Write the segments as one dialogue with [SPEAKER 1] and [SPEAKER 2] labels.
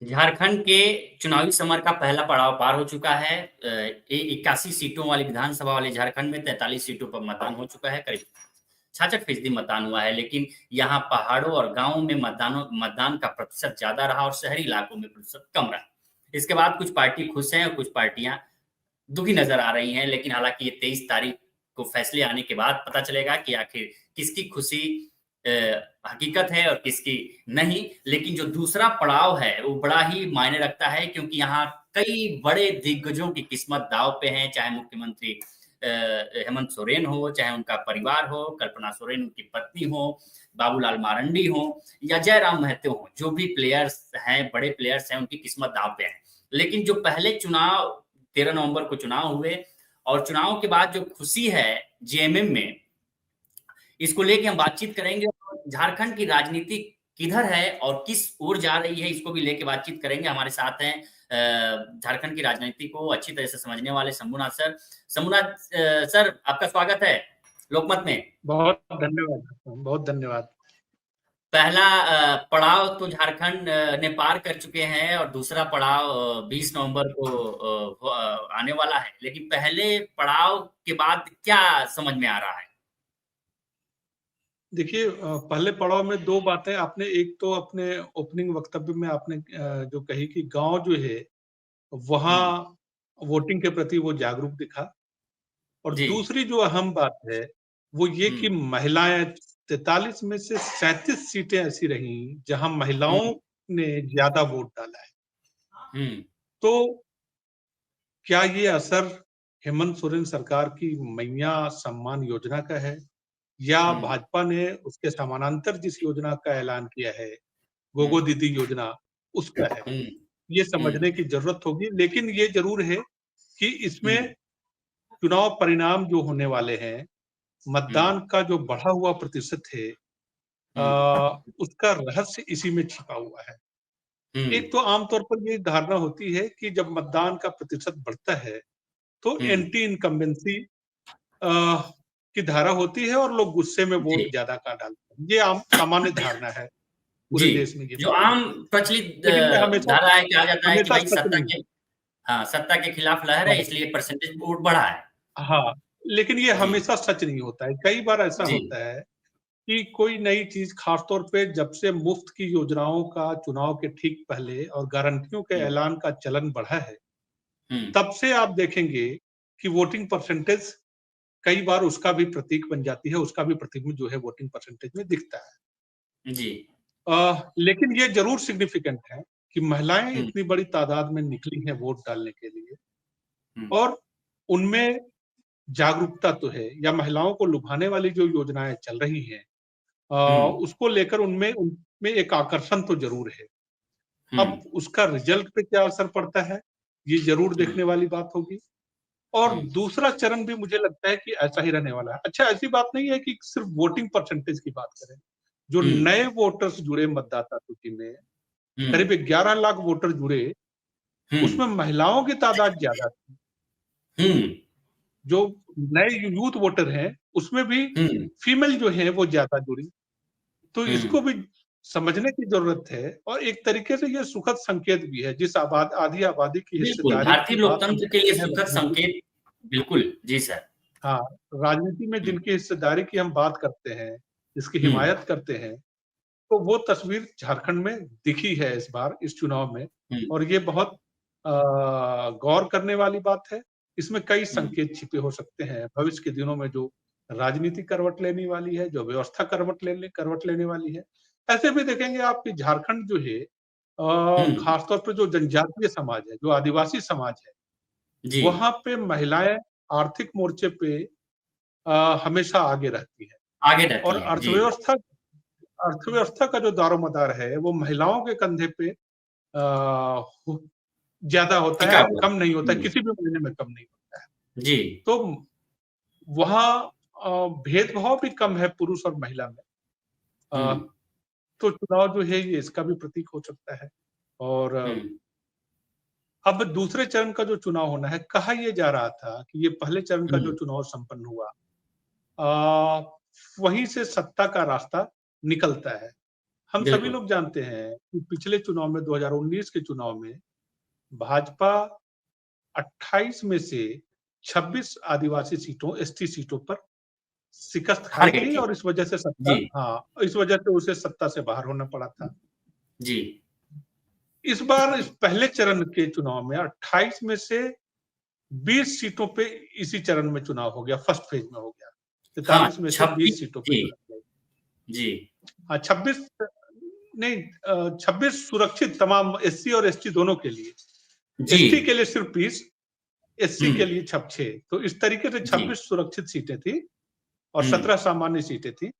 [SPEAKER 1] झारखंड के चुनावी समर का पहला पड़ाव पार हो चुका है। 81 सीटों वाली विधानसभा वाले झारखंड में 43 सीटों पर मतदान हो चुका है। करीब 66% मतदान हुआ है, लेकिन यहाँ पहाड़ों और गाँवों में मतदान का प्रतिशत ज़्यादा रहा और शहरी इलाकों में प्रतिशत कम रहा। इसके बाद कुछ पार्टी खुश हैं और कुछ पार्टियाँ दुखी नज़र आ रही हैं, लेकिन हालाँकि ये 23 तारीख को फैसले आने के बाद पता चलेगा कि आखिर किसकी खुशी अ, हकीकत है और किसकी नहीं। लेकिन जो दूसरा पड़ाव है, वो बड़ा ही मायने रखता है, क्योंकि यहाँ कई बड़े दिग्गजों की किस्मत दाँव पे है, चाहे मुख्यमंत्री हेमंत सोरेन हो, चाहे उनका परिवार हो, कल्पना सोरेन उनकी पत्नी हो, बाबूलाल मारंडी हो या जयराम महतो हो, जो भी प्लेयर्स हैं, बड़े प्लेयर्स हैं, उनकी किस्मत दाँव पे है। लेकिन जो पहले चुनाव 13 नवंबर को चुनाव हुए और चुनाव के बाद जो खुशी है जेएमएम में, इसको लेके हम बातचीत करेंगे और झारखंड की राजनीति किधर है और किस ओर जा रही है, इसको भी लेके बातचीत करेंगे। हमारे साथ हैं झारखंड की राजनीति को अच्छी तरह से समझने वाले शंभुनाथ सर। शंभुनाथ सर, आपका स्वागत है लोकमत में।
[SPEAKER 2] बहुत धन्यवाद, बहुत धन्यवाद।
[SPEAKER 1] पहला पड़ाव तो झारखंड ने पार कर चुके हैं और दूसरा पड़ाव 20 नवंबर को आने वाला है। लेकिन पहले पड़ाव के बाद क्या समझ में आ रहा है?
[SPEAKER 2] देखिए, पहले पड़ाव में 2 बातें आपने, एक तो अपने ओपनिंग वक्तव्य में आपने जो कही कि गाँव जो है,
[SPEAKER 1] हुँ,
[SPEAKER 2] वहाँ वोटिंग के प्रति वो जागरूक दिखा, और
[SPEAKER 1] जी।
[SPEAKER 2] दूसरी जो अहम बात है, वो ये
[SPEAKER 1] हुँ,
[SPEAKER 2] कि महिलाएँ 43 में से 37 सीटें ऐसी रहीं, जहाँ
[SPEAKER 1] हुँ,
[SPEAKER 2] महिलाओं ने ज़्यादा वोट डाला है।
[SPEAKER 1] हुँ,
[SPEAKER 2] तो क्या ये असर हेमंत सोरेन सरकार की मैया सम्मान योजना का है? या
[SPEAKER 1] हुँ,
[SPEAKER 2] भाजपा ने उसके समानांतर जिस योजना का ऐलान किया है,
[SPEAKER 1] हुँ,
[SPEAKER 2] गोगो दीदी योजना, उसका है।
[SPEAKER 1] हुँ,
[SPEAKER 2] ये
[SPEAKER 1] हुँ,
[SPEAKER 2] समझने की ज़रूरत होगी, लेकिन ये ज़रूर है कि
[SPEAKER 1] हुँ,
[SPEAKER 2] इसमें चुनाव परिणाम जो होने वाले हैं,
[SPEAKER 1] हुँ,
[SPEAKER 2] मतदान का जो बढ़ा हुआ प्रतिशत है,
[SPEAKER 1] हुँ,
[SPEAKER 2] उसका रहस्य इसी में छिपा हुआ है।
[SPEAKER 1] हुँ,
[SPEAKER 2] एक तो आम तौर पर ये धारणा होती है कि जब मतदान का प्रतिशत बढ़ता है, तो
[SPEAKER 1] हुँ,
[SPEAKER 2] एंटी इनकम्बेंसी अ, की धारा होती है और लोग गुस्से में वोट
[SPEAKER 1] जी,
[SPEAKER 2] ज़्यादा का डालते हैं। ये आम सामान्य धारणा है, पूरे
[SPEAKER 1] जी।
[SPEAKER 2] देश में ये
[SPEAKER 1] जो
[SPEAKER 2] बात।
[SPEAKER 1] आम प्रचलित
[SPEAKER 2] लेकिन ये हमेशा
[SPEAKER 1] धारा है, कहा जाता है कि
[SPEAKER 2] हमेशा
[SPEAKER 1] भाई
[SPEAKER 2] सच नहीं है।
[SPEAKER 1] सत्ता के खिलाफ लहर है,
[SPEAKER 2] हाँ,
[SPEAKER 1] इसलिए परसेंटेज वोट बढ़ा है।
[SPEAKER 2] हाँ, लेकिन ये
[SPEAKER 1] जी,
[SPEAKER 2] हमेशा सच नहीं होता है। कई बार ऐसा
[SPEAKER 1] जी,
[SPEAKER 2] होता है कि कोई नई चीज़, ख़ास तौर पे जब से मुफ्त की योजनाओं का चुनाव के ठीक पहले और गारंटियों के
[SPEAKER 1] हुँ,
[SPEAKER 2] ऐलान का चलन बढ़ा है,
[SPEAKER 1] हुँ,
[SPEAKER 2] तब से आप देखेंगे कि वोटिंग परसेंटेज कई बार उसका भी प्रतीक बन जाती है, उसका भी प्रतिबिंब जो है वोटिंग परसेंटेज में दिखता है।
[SPEAKER 1] जी,
[SPEAKER 2] लेकिन ये ज़रूर सिग्निफिकेंट है कि महिलाएँ
[SPEAKER 1] हुँ,
[SPEAKER 2] इतनी बड़ी तादाद में निकली हैं वोट डालने के लिए,
[SPEAKER 1] हुँ,
[SPEAKER 2] और उनमें जागरूकता तो है, या महिलाओं को लुभाने वाली जो योजनाएँ चल रही हैं, अ,
[SPEAKER 1] हुँ,
[SPEAKER 2] उसको लेकर उनमें उनमें एक आकर्षण तो ज़रूर है।
[SPEAKER 1] हुँ,
[SPEAKER 2] अब उसका रिज़ल्ट पे क्या असर पड़ता है, ये ज़रूर
[SPEAKER 1] हुँ,
[SPEAKER 2] देखने वाली बात होगी। और
[SPEAKER 1] हुँ,
[SPEAKER 2] दूसरा चरण भी मुझे लगता है कि ऐसा ही रहने वाला है। अच्छा, ऐसी बात नहीं है कि सिर्फ़ वोटिंग परसेंटेज की बात करें। जो
[SPEAKER 1] हुँ,
[SPEAKER 2] नए वोटर्स जुड़े मतदाता सूची में,
[SPEAKER 1] हुँ,
[SPEAKER 2] करीब 11 लाख वोटर जुड़े,
[SPEAKER 1] हुँ,
[SPEAKER 2] उसमें महिलाओं की तादाद ज़्यादा थी।
[SPEAKER 1] हुँ,
[SPEAKER 2] जो नए यूथ वोटर हैं, उसमें भी
[SPEAKER 1] हुँ,
[SPEAKER 2] फीमेल जो हैं वो ज़्यादा जुड़ी। तो
[SPEAKER 1] हुँ।
[SPEAKER 2] इसको भी समझने की ज़रूरत है, और एक तरीके से ये सुखद संकेत भी है, जिस आधी आबादी की
[SPEAKER 1] बिल्कुल,
[SPEAKER 2] हिस्सेदारी
[SPEAKER 1] भारतीय
[SPEAKER 2] की बात हम
[SPEAKER 1] लोकतंत्र के लिए
[SPEAKER 2] करते हैं
[SPEAKER 1] सुखद
[SPEAKER 2] राजनीति।
[SPEAKER 1] संकेत। बिल्कुल, जी सर।
[SPEAKER 2] हाँ, राजनीति में
[SPEAKER 1] हुँ,
[SPEAKER 2] जिनकी हिस्सेदारी की हम बात करते हैं, जिसकी
[SPEAKER 1] हुँ,
[SPEAKER 2] हिमायत करते हैं, तो वो तस्वीर झारखंड में दिखी है इस बार, इस चुनाव में,
[SPEAKER 1] हुँ,
[SPEAKER 2] और ये बहुत गौर करने वाली बात है। इसमें कई
[SPEAKER 1] हुँ,
[SPEAKER 2] संकेत छिपे हो सकते हैं, भविष्य के दिनों में जो राजनीति करवट लेने वाली है, जो व्यवस्था करवट लेने वाली है। ऐसे भी देखेंगे आप कि झारखंड जो है,
[SPEAKER 1] हुँ,
[SPEAKER 2] खास तौर पे जो जनजातीय समाज है, जो आदिवासी समाज है,
[SPEAKER 1] जी,
[SPEAKER 2] वहाँ पे महिलाएँ आर्थिक मोर्चे पे हमेशा आगे रहती है,
[SPEAKER 1] आगे
[SPEAKER 2] और
[SPEAKER 1] रहती हैं। जी,
[SPEAKER 2] अर्थव्यवस्था का जो दारोमदार है, वो महिलाओं के कंधे पे अ, हु ज़्यादा होता
[SPEAKER 1] टिका
[SPEAKER 2] है,
[SPEAKER 1] हुआ है।
[SPEAKER 2] कम नहीं होता है,
[SPEAKER 1] हुँ,
[SPEAKER 2] किसी भी महीने में कम नहीं होता है।
[SPEAKER 1] जी,
[SPEAKER 2] तो वहाँ भेदभाव भी कम है पुरुष और महिला में।
[SPEAKER 1] हुँ,
[SPEAKER 2] अ, तो चुनाव जो है ये इसका भी प्रतीक हो सकता है। और
[SPEAKER 1] हुँ,
[SPEAKER 2] अब दूसरे चरण का जो चुनाव होना है, कहा ये जा रहा था कि ये पहले चरण का जो
[SPEAKER 1] हुँ,
[SPEAKER 2] चुनाव संपन्न हुआ, अ, वहीं से सत्ता का रास्ता निकलता है। हम सभी
[SPEAKER 1] बिल्कुल।
[SPEAKER 2] लोग जानते हैं कि पिछले चुनाव में 2019 के चुनाव में भाजपा 28 में से 26 आदिवासी सीटों, एसटी सीटों पर शिकस्त
[SPEAKER 1] हार
[SPEAKER 2] खाई
[SPEAKER 1] गई
[SPEAKER 2] थी
[SPEAKER 1] थी।
[SPEAKER 2] और इस वजह से
[SPEAKER 1] जी,
[SPEAKER 2] इस वजह से उसे सत्ता से बाहर होना पड़ा था।
[SPEAKER 1] जी,
[SPEAKER 2] इस बार इस पहले चरण के चुनाव में 28 में से 20 सीटों पे इसी चरण में चुनाव हो गया, फर्स्ट फेज में हो गया।
[SPEAKER 1] हाँ,
[SPEAKER 2] 43 में से
[SPEAKER 1] 26
[SPEAKER 2] 20 सीटों पे
[SPEAKER 1] जी,
[SPEAKER 2] चुनाव हुआ।
[SPEAKER 1] जी,
[SPEAKER 2] हाँ, 26 नहीं 26 सुरक्षित तमाम एससी और एसटी दोनों के लिए।
[SPEAKER 1] जी,
[SPEAKER 2] एसटी के लिए सिर्फ 20, एससी
[SPEAKER 1] हुँ,
[SPEAKER 2] के लिए 6। तो इस तरीके से
[SPEAKER 1] जी,
[SPEAKER 2] 26 सुरक्षित सीटें थी और
[SPEAKER 1] हुँ,
[SPEAKER 2] 17 सामान्य सीटें थी।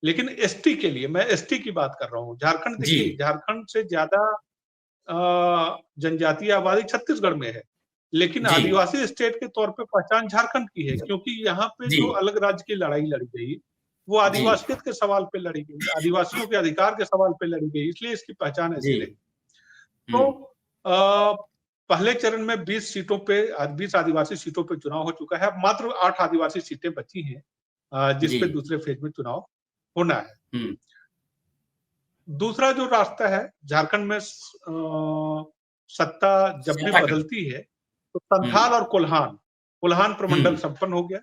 [SPEAKER 2] लेकिन एसटी के लिए, मैं एसटी की बात कर रहा हूँ। झारखंड
[SPEAKER 1] जी,
[SPEAKER 2] देखिए, झारखंड से ज़्यादा जनजातीय आबादी छत्तीसगढ़ में है। लेकिन
[SPEAKER 1] जी,
[SPEAKER 2] आदिवासी स्टेट के तौर पे पहचान झारखंड की है, क्योंकि यहाँ पे
[SPEAKER 1] जी,
[SPEAKER 2] जो अलग राज्य की लड़ाई लड़ी गई, वो
[SPEAKER 1] जी,
[SPEAKER 2] आदिवासियत के सवाल पे लड़ी गई, आदिवासियों के अधिकार के सवाल पे लड़ी गई, इसलिए इसकी पहचान
[SPEAKER 1] जी,
[SPEAKER 2] ऐसी रही।
[SPEAKER 1] हुँ,
[SPEAKER 2] तो अ, पहले चरण में 20 सीटों पे 20 आदिवासी सीटों पे चुनाव हो चुका है। अब मात्र 8 आदिवासी सीटें बची हैं, जिस
[SPEAKER 1] जी,
[SPEAKER 2] पे दूसरे फेज में चुनाव होना है।
[SPEAKER 1] हुँ,
[SPEAKER 2] दूसरा जो रास्ता है, झारखंड में सत्ता जब भी
[SPEAKER 1] सत्ता का
[SPEAKER 2] बदलती है, तो
[SPEAKER 1] हुँ,
[SPEAKER 2] संथाल और कोल्हान, कोल्हान
[SPEAKER 1] हुँ,
[SPEAKER 2] प्रमंडल संपन्न हो गया।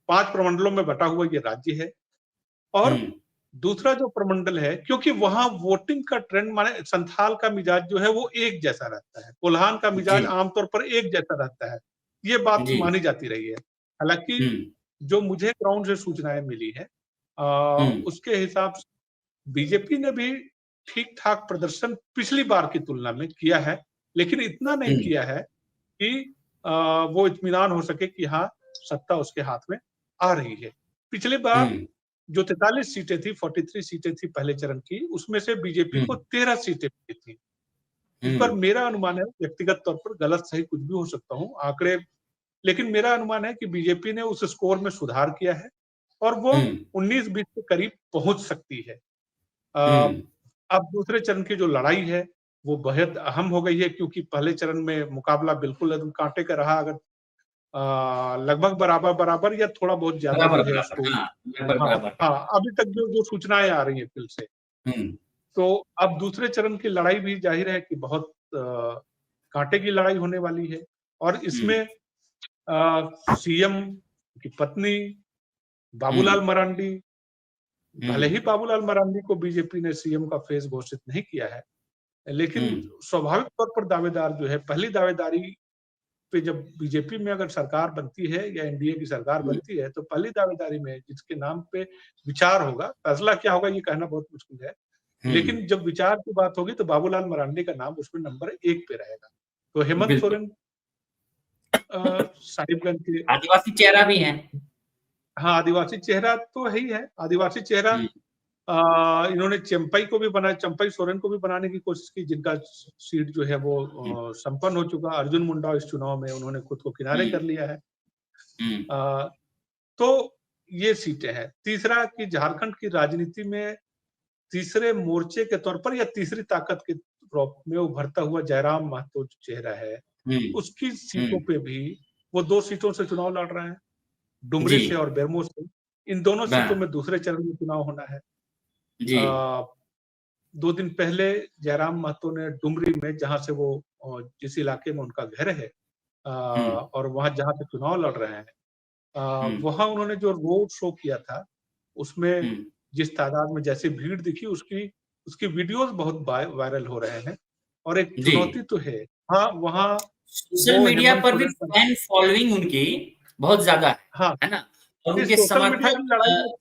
[SPEAKER 2] 5 प्रमंडलों में बटा हुआ ये राज्य है।
[SPEAKER 1] हुँ,
[SPEAKER 2] और दूसरा जो प्रमंडल है, क्योंकि वहाँ वोटिंग का ट्रेंड, माने संथाल का मिजाज जो है वो एक जैसा रहता है, कोल्हान का मिजाज
[SPEAKER 1] जी,
[SPEAKER 2] आमतौर पर एक जैसा रहता है। ये बात
[SPEAKER 1] जी,
[SPEAKER 2] मानी जाती रही है। हालाँकि
[SPEAKER 1] हुँ,
[SPEAKER 2] जो मुझे ग्राउंड से सूचनाएँ मिली हैं,
[SPEAKER 1] हुँ,
[SPEAKER 2] उसके हिसाब से बीजेपी ने भी ठीक-ठाक प्रदर्शन पिछली बार की तुलना में किया है, लेकिन इतना नहीं
[SPEAKER 1] हुँ,
[SPEAKER 2] किया है कि अ, वो इत्मीनान हो सके कि हाँ, सत्ता उसके हाथ में आ रही है। पिछली बार
[SPEAKER 1] हुँ,
[SPEAKER 2] जो 43 सीटें थी, 43 सीटें थी पहले चरण की, उसमें से बीजेपी
[SPEAKER 1] हुँ,
[SPEAKER 2] को 13 सीटें मिली थी। इस
[SPEAKER 1] हुँ,
[SPEAKER 2] पर मेरा अनुमान है, व्यक्तिगत तौर पर गलत-सही कुछ भी हो सकता हूँ, आंकड़े, लेकिन मेरा अनुमान है कि बीजेपी ने उस स्कोर में सुधार किया है और वो
[SPEAKER 1] हुँ,
[SPEAKER 2] 19-20 के करीब पहुँच सकती है। अ,
[SPEAKER 1] हुँ,
[SPEAKER 2] अब दूसरे चरण की जो लड़ाई है, वो बेहद अहम हो गई है, क्योंकि पहले चरण में मुकाबला बिल्कुल एकदम कांटे का रहा। अगर लगभग बराबर-बराबर या थोड़ा बहुत ज़्यादा जो है
[SPEAKER 1] बराबर,
[SPEAKER 2] उसको,
[SPEAKER 1] हाँ, लगभग
[SPEAKER 2] हाँ,
[SPEAKER 1] बराबर था।
[SPEAKER 2] हाँ, अभी तक जो जो सूचनाएँ आ रही हैं फील्ड से,
[SPEAKER 1] हुँ,
[SPEAKER 2] तो अब दूसरे चरण की लड़ाई भी ज़ाहिर है कि बहुत कांटे की लड़ाई होने वाली है और
[SPEAKER 1] हुँ,
[SPEAKER 2] इसमें सीएम की पत्नी
[SPEAKER 1] हुँ,
[SPEAKER 2] बाबूलाल मरांडी, भले
[SPEAKER 1] हुँ,
[SPEAKER 2] ही बाबूलाल मरांडी को बीजेपी ने सीएम का फेस घोषित नहीं किया है,
[SPEAKER 1] हुँ,
[SPEAKER 2] लेकिन स्वाभाविक तौर पर दावेदार जो है, पहली दावेदारी पे जब बीजेपी में अगर सरकार बनती है या एनडीए की सरकार
[SPEAKER 1] हुँ,
[SPEAKER 2] बनती है, तो पहली दावेदारी में जिसके नाम पे विचार होगा, फैसला क्या होगा ये कहना बहुत मुश्किल है।
[SPEAKER 1] हुँ,
[SPEAKER 2] लेकिन जब विचार की बात होगी तो बाबूलाल मरांडी का नाम उसमें नंबर 1 पे रहेगा। तो हेमंत
[SPEAKER 1] बिल्कुल।
[SPEAKER 2] सोरेन साहिबगंज के,
[SPEAKER 1] आदिवासी चेहरा भी हैं।
[SPEAKER 2] हाँ, आदिवासी चेहरा तो है ही है। आदिवासी चेहरा,
[SPEAKER 1] हुँ,
[SPEAKER 2] इन्होंने चंपई को भी बनाया, चंपई सोरेन को भी बनाने की कोशिश की, जिनका सीट जो है वो
[SPEAKER 1] हुँ,
[SPEAKER 2] संपन्न हो चुका। अर्जुन मुंडा इस चुनाव में उन्होंने खुद को किनारे
[SPEAKER 1] हुँ,
[SPEAKER 2] कर लिया है।
[SPEAKER 1] हुँ,
[SPEAKER 2] अ, तो ये सीटें हैं। तीसरा कि झारखंड की राजनीति में तीसरे मोर्चे के तौर पर या तीसरी ताकत के रूप में उभरता हुआ जयराम महतो जो चेहरा है,
[SPEAKER 1] हुँ,
[SPEAKER 2] उसकी
[SPEAKER 1] हुँ,
[SPEAKER 2] सीटों पे भी वो 2 सीटों से चुनाव लड़ रहे हैं, डुमरी
[SPEAKER 1] जी,
[SPEAKER 2] से और बेरमो से। इन दोनों सीटों
[SPEAKER 1] हाँ,
[SPEAKER 2] में दूसरे चरण में चुनाव होना है।
[SPEAKER 1] जी,
[SPEAKER 2] अ, 2 दिन पहले जयराम महतो ने डुमरी में, जहाँ से वो जिस इलाके में उनका घर है,
[SPEAKER 1] हुँ,
[SPEAKER 2] और वहाँ जहाँ से चुनाव लड़ रहे हैं,
[SPEAKER 1] हुँ,
[SPEAKER 2] वहाँ उन्होंने जो रोड शो किया था, उसमें
[SPEAKER 1] हुँ,
[SPEAKER 2] जिस तादाद में जैसे भीड़ दिखी, उसकी उसकी वीडियोज़ बहुत वायरल हो रहे हैं और एक
[SPEAKER 1] जी।
[SPEAKER 2] चुनौती तो है। हाँ, वहाँ
[SPEAKER 1] सोशल
[SPEAKER 2] वो
[SPEAKER 1] मीडिया
[SPEAKER 2] हेमंत
[SPEAKER 1] पर भी
[SPEAKER 2] सोरेन का,
[SPEAKER 1] फैन फॉलोइंग उनकी बहुत ज़्यादा
[SPEAKER 2] हाँ,
[SPEAKER 1] है ना? और
[SPEAKER 2] इस सोशल मीडिया की लड़ाई में,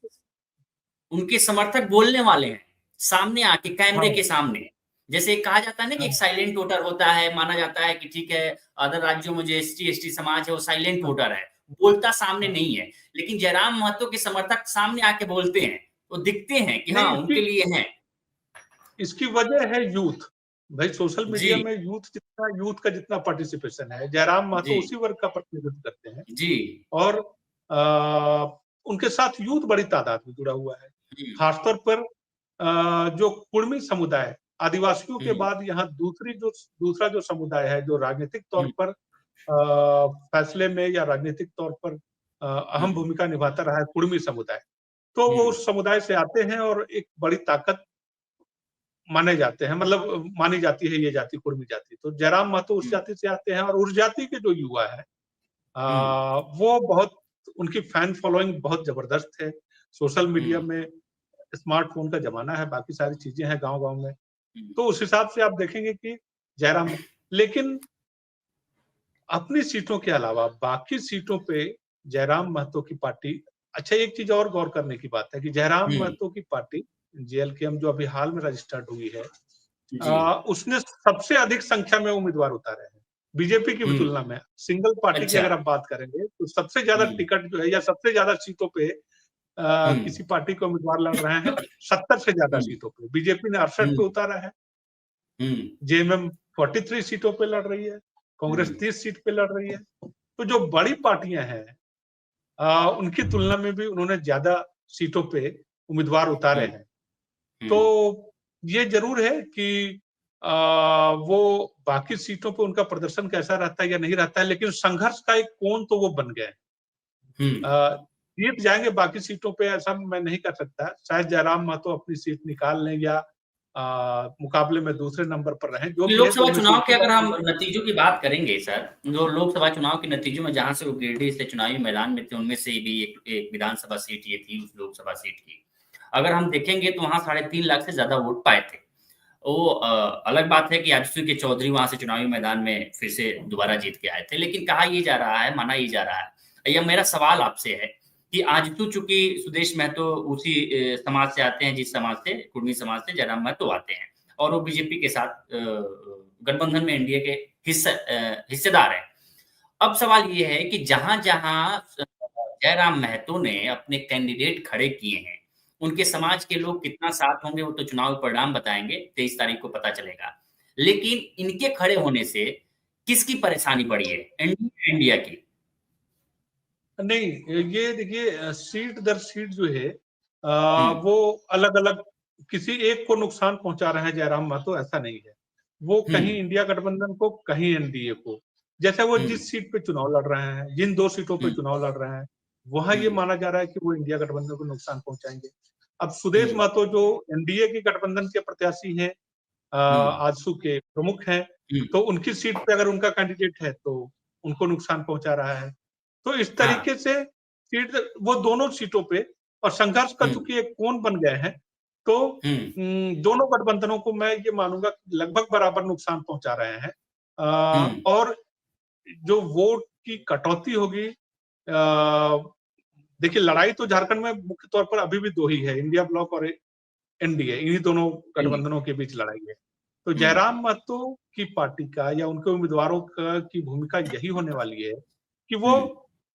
[SPEAKER 1] उनके समर्थक बोलने वाले हैं, सामने आके कैमरे
[SPEAKER 2] हाँ,
[SPEAKER 1] के सामने। जैसे कहा जाता है ना कि एक
[SPEAKER 2] हाँ,
[SPEAKER 1] साइलेंट वोटर होता है, माना जाता है कि ठीक है, अदर राज्यों में जो एसटी समाज है वो साइलेंट
[SPEAKER 2] हाँ,
[SPEAKER 1] वोटर है, बोलता सामने
[SPEAKER 2] हाँ।
[SPEAKER 1] नहीं है। लेकिन जयराम महतो के समर्थक सामने आके बोलते हैं, वो दिखते हैं कि हाँ,
[SPEAKER 2] नहीं,
[SPEAKER 1] उनके लिए हैं।
[SPEAKER 2] इसकी वजह है यूथ। भाई सोशल मीडिया
[SPEAKER 1] जी,
[SPEAKER 2] में यूथ का जितना पार्टिसिपेशन है, जयराम महतो
[SPEAKER 1] जी,
[SPEAKER 2] उसी वर्ग का प्रतिनिधित्व करते हैं
[SPEAKER 1] जी।
[SPEAKER 2] और उनके साथ यूथ बड़ी तादाद में जुड़ा हुआ है।
[SPEAKER 1] हुँ,
[SPEAKER 2] खासतौर पर जो कुर्मी समुदाय, आदिवासियों के
[SPEAKER 1] हुँ,
[SPEAKER 2] बाद यहाँ दूसरा जो समुदाय है, जो राजनीतिक तौर
[SPEAKER 1] हुँ,
[SPEAKER 2] पर फैसले में या राजनीतिक तौर पर
[SPEAKER 1] हुँ,
[SPEAKER 2] अहम भूमिका निभाता रहा है, कुर्मी समुदाय। तो वो
[SPEAKER 1] हुँ,
[SPEAKER 2] उस समुदाय से आते हैं और एक बड़ी ताकत माने जाते हैं, मतलब मानी जाती है ये जाति कुर्मी जाति। तो जयराम महतो उस जाति से आते हैं और उस जाति के जो युवा है वो बहुत, उनकी फैन फॉलोइंग बहुत जबरदस्त है। सोशल मीडिया में स्मार्टफोन का जमाना है, बाकी सारी चीजें हैं गांव-गांव में। तो उस हिसाब से आप देखेंगे कि जयराम, लेकिन अपनी सीटों के अलावा बाकी सीटों पे जयराम महतो की पार्टी, अच्छा एक चीज और गौर करने की बात है कि जयराम महतो की पार्टी जेएलकेएम जो अभी हाल में रजिस्टर्ड हुई है,
[SPEAKER 1] जी।
[SPEAKER 2] उसने सबसे अधिक संख्या में उम्मीदवार उतारे हैं बीजेपी की भी तुलना में। सिंगल पार्टी की
[SPEAKER 1] अच्छा।
[SPEAKER 2] अगर आप बात करेंगे तो सबसे ज्यादा टिकट जो है या सबसे ज्यादा सीटों पे किसी पार्टी के उम्मीदवार लड़ रहे हैं, 70 से ज्यादा सीटों पे। बीजेपी ने 68 पे उतारा है, जेएमएम 43 सीटों पे लड़ रही है, कांग्रेस 30 सीट पे लड़ रही है। तो जो बड़ी पार्टियां हैं उनकी तुलना में भी उन्होंने ज्यादा सीटों पे उम्मीदवार उतारे हैं। तो ये जरूर है कि वो बाकी सीटों पे उनका प्रदर्शन कैसा रहता है या नहीं रहता है, लेकिन संघर्ष का एक कोण तो वो बन गए। जीत जाएंगे बाकी सीटों पे ऐसा मैं नहीं कर सकता। शायद जयराम महतो अपनी सीट निकाल लें या मुकाबले में दूसरे नंबर पर रहें, जो भी है। तो
[SPEAKER 1] लोकसभा
[SPEAKER 2] उन्हें
[SPEAKER 1] चुनाव
[SPEAKER 2] सीट
[SPEAKER 1] के
[SPEAKER 2] की
[SPEAKER 1] अगर
[SPEAKER 2] बात
[SPEAKER 1] हम नतीजों की बात करेंगे सर, जो लोकसभा चुनाव के नतीजों में जहां से वो गिरिडीह से चुनावी मैदान में थे, उनमें से भी एक विधानसभा सीट ये थी उस लोकसभा सीट की। अगर हम देखेंगे तो वहां 3.5 लाख से ज्यादा वोट पाए थे। वो अलग बात है कि आजसू के चौधरी वहां से चुनावी मैदान में फिर से दोबारा जीत के आए थे, लेकिन कहा ये जा रहा है, माना ये जा रहा है। यह मेरा सवाल आपसे है कि आजसू चूंकि सुदेश महतो उसी समाज से आते हैं जिस समाज से, कुर्मी समाज से जयराम महतो आते हैं, और वो बीजेपी के साथ गठबंधन में एनडीए के हिस्सेदार हैं। अब सवाल ये है कि जहां-जहां जयराम महतो ने अपने कैंडिडेट खड़े किए हैं, उनके समाज के लोग कितना साथ होंगे वो तो चुनाव परिणाम बताएँगे, 23 तारीख को पता चलेगा। लेकिन इनके खड़े होने से किसकी परेशानी बढ़ी है? एनडीए या इंडिया की?
[SPEAKER 2] नहीं, ये देखिए सीट दर सीट जो है
[SPEAKER 1] हुँ,
[SPEAKER 2] वो अलग-अलग किसी एक को नुकसान पहुंचा रहे हैं जयराम महतो, ऐसा नहीं है। वो
[SPEAKER 1] हुँ,
[SPEAKER 2] कहीं इंडिया गठबंधन को, कहीं एनडीए को। जैसे वो
[SPEAKER 1] हुँ,
[SPEAKER 2] जिस सीट पे चुनाव लड़ रहे हैं, जिन 2 सीटों पे
[SPEAKER 1] हुँ,
[SPEAKER 2] चुनाव लड़ रहे हैं, वहाँ ये
[SPEAKER 1] हुँ,
[SPEAKER 2] माना जा रहा है कि वो इंडिया गठबंधन को नुकसान पहुंचाएँगे। अब सुदेश
[SPEAKER 1] हुँ,
[SPEAKER 2] महतो जो एनडीए की गठबंधन के प्रत्याशी हैं,
[SPEAKER 1] हुँ,
[SPEAKER 2] आजसू के प्रमुख हैं,
[SPEAKER 1] हुँ,
[SPEAKER 2] तो उनकी सीट पे अगर उनका कैंडिडेट है तो उनको नुकसान पहुंचा रहा है। तो इस
[SPEAKER 1] हाँ,
[SPEAKER 2] तरीके से सीट वो दोनों सीटों पे, और संघर्ष का
[SPEAKER 1] हुँ,
[SPEAKER 2] चूंकि एक कोण बन गए हैं, तो
[SPEAKER 1] हुँ,
[SPEAKER 2] दोनों गठबंधनों को मैं ये मानूंगा लगभग बराबर नुकसान पहुंचा रहे हैं।
[SPEAKER 1] हुँ,
[SPEAKER 2] और जो वोट की कटौती होगी, देखिए लड़ाई तो झारखंड में मुख्य तौर पर अभी भी दो ही है, इंडिया ब्लॉक और एनडीए, इन्हीं दोनों
[SPEAKER 1] हिंदी,
[SPEAKER 2] गठबंधनों के बीच लड़ाई है। तो
[SPEAKER 1] हुँ,
[SPEAKER 2] जयराम महतो की पार्टी का या उनके उम्मीदवारों की भूमिका यही होने वाली है कि वो
[SPEAKER 1] हुँ,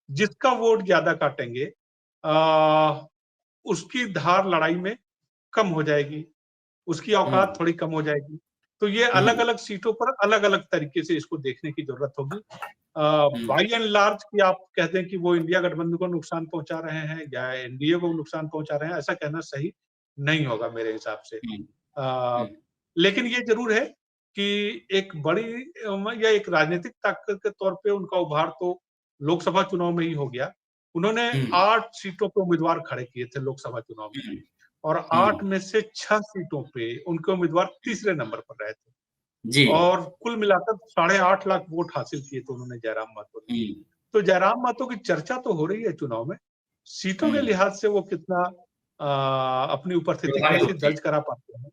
[SPEAKER 2] जिसका वोट ज्यादा काटेंगे आ, उसकी धार लड़ाई में कम हो जाएगी, उसकी
[SPEAKER 1] हुँ,
[SPEAKER 2] औकात थोड़ी कम हो जाएगी। तो ये
[SPEAKER 1] हुँ,
[SPEAKER 2] अलग-अलग सीटों पर अलग-अलग तरीके से इसको देखने की जरूरत होगी।
[SPEAKER 1] हुँ,
[SPEAKER 2] बाई एंड लार्ज कि आप कहते हैं कि वो इंडिया गठबंधन को नुकसान पहुंचा रहे हैं या एनडीए को नुकसान पहुंचा रहे हैं, ऐसा कहना सही नहीं होगा मेरे हिसाब से।
[SPEAKER 1] हुँ,
[SPEAKER 2] अ,
[SPEAKER 1] हुँ,
[SPEAKER 2] लेकिन ये जरूर है कि एक बड़ी या एक राजनीतिक ताकत के तौर पे उनका उभार तो लोकसभा चुनाव में ही हो गया। उन्होंने
[SPEAKER 1] हुँ,
[SPEAKER 2] 8 सीटों पे उम्मीदवार खड़े किए थे लोकसभा चुनाव में,
[SPEAKER 1] हुँ,
[SPEAKER 2] और
[SPEAKER 1] हुँ,
[SPEAKER 2] 8 में से 6 सीटों पे उनके उम्मीदवार तीसरे नंबर पर रहे थे।
[SPEAKER 1] जी,
[SPEAKER 2] और कुल मिलाकर 8.5 लाख वोट हासिल किए थे उन्होंने जयराम महतो ने।
[SPEAKER 1] हुँ,
[SPEAKER 2] तो जयराम महतो की चर्चा तो हो रही है चुनाव में, सीटों के
[SPEAKER 1] हुँ,
[SPEAKER 2] लिहाज से वो कितना अपनी उपस्थिति
[SPEAKER 1] प्रभावित
[SPEAKER 2] कैसी
[SPEAKER 1] होते हैं।
[SPEAKER 2] दर्ज करा पाते हैं,